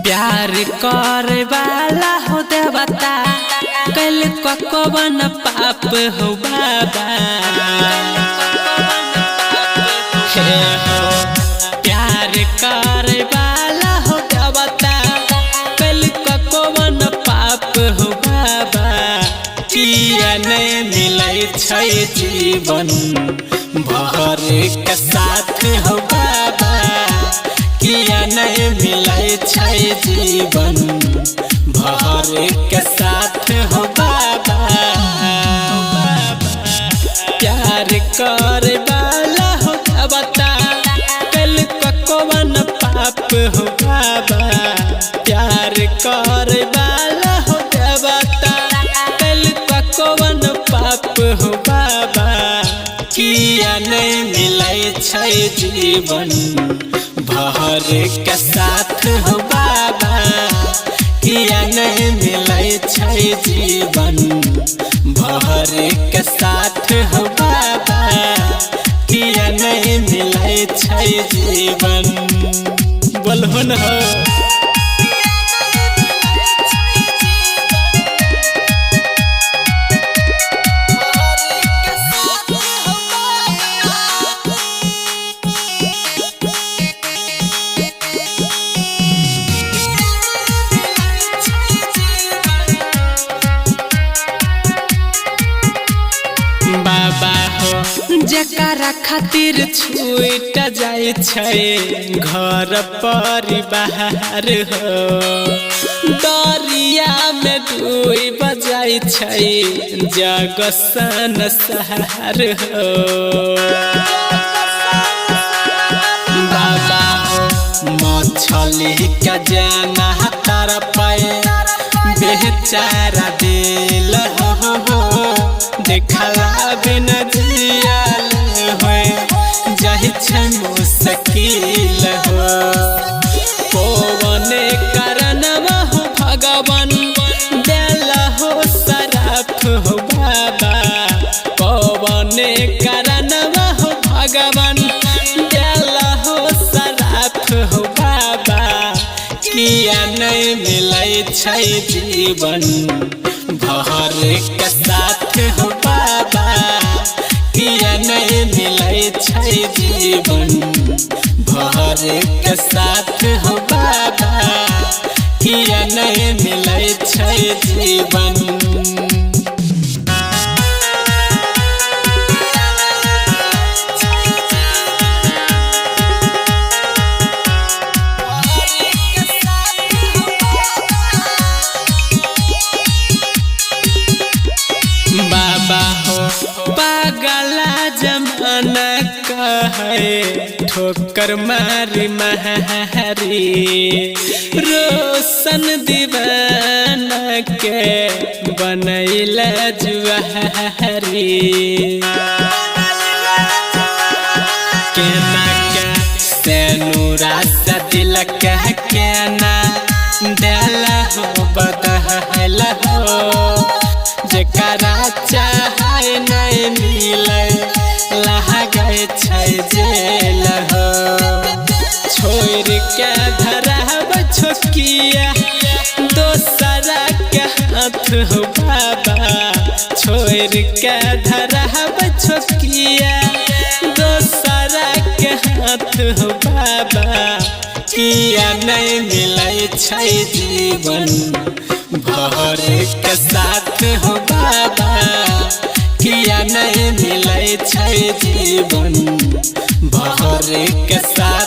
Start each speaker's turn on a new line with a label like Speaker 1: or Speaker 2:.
Speaker 1: प्यार करे वाला हो देवता कल कौन पाप हो बाबा। प्यार करे वाला हो देवता कल कौन पाप हो बाबा। किया नहीं मिले छै जीवन भर के साथ हो बाबा। किया नहीं मिले छै जीवन भर के साथ हो बाबा। प्यार करे वाला हो देवता कल कौन पाप हो बाबा। प्यार करे वाला हो देवता कल कौन पाप हो बाबा। किया नहीं मिले छै जीवन भर के साथ हो बाबा। किया नहीं मिले छै जीवन भर के साथ हो बाबा। किया नहीं मिले छै जीवन बोलहुन हो। बाबा हो जकरा खातिर छूट जाए छै घर परिवार हो। दरिया में डूब जाए छै जग संसार हो। बाबा हो मछली के जाना तार पाए बेचारा दिल हो। देखला बिन जियल हो जाहि छै मुश्किल हो। कौने कारण हो भगवान देला हो शराफ हो बाबा। कौने कारण हो भगवान देला हो शराफ हो बाबा। किया नहीं मिले छै जीवन भर के साथ हो बाबा। किया नहीं मिले छै जीवन भर के साथ हो बाबा। किया नहीं मिले छै जीवन। बाबा हो पागला जमाना कहे ठोकर मारी महरी। रोशन दीवाना के बनैला जुआरी। केना के सेनुरा से दिल कह केना देला हो बदहला हो। जकरा चाहे नहीं मिले लगे छै जेल हो। छोड़ के धराब छोकिया दोसरा के हाथ हो बाबा। छोड़ के धराब छोकिया दोसरा के हाथ हो बाबा। किया नहीं मिले छै जीवन भर के साथ हो बाबा। किया नहीं मिले छै जीवन भर के साथ